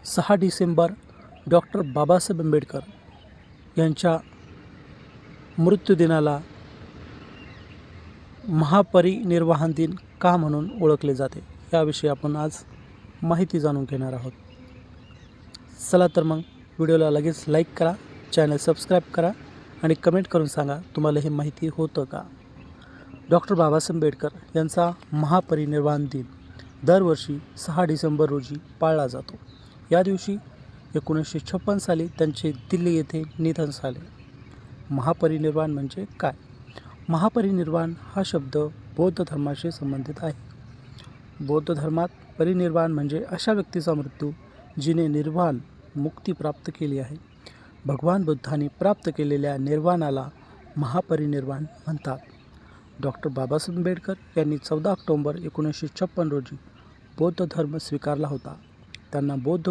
6 December doctor Babasaheb Ambedkar यांच्या मृत्यूदिनाला महापरिनिर्वाण दिन का म्हणून ओळखले जाते याविषयी आपण आज माहिती जाणून घेणार आहोत। चला तर मग व्हिडिओला लगेच लाईक करा, चॅनल सबस्क्राईब करा आणि कमेंट करून सांगा तुम्हाला हे माहिती होतं का। डॉक्टर बाबासाहेब आंबेडकर यांचा महापरिनिर्वाण दिन दरवर्षी 6 डिसेंबर रोजी पाळला जातो। या दिवशी 1956 साली त्यांचे दिल्ली येथे निधन झाले। महापरिनिर्वाण म्हणजे काय? महापरिनिर्वाण हा शब्द बौद्ध धर्माशी संबंधित आहे। बौद्ध धर्मात परिनिर्वाण म्हणजे अशा व्यक्तीचा मृत्यू जिने निर्वाण मुक्ती प्राप्त केली आहे। भगवान बुद्धांनी प्राप्त केलेल्या निर्वाणाला महापरिनिर्वाण म्हणतात। डॉक्टर बाबासाहेब आंबेडकर यांनी 14 ऑक्टोबर 1956 रोजी बौद्ध धर्म स्वीकारला होता। त्यांना बौद्ध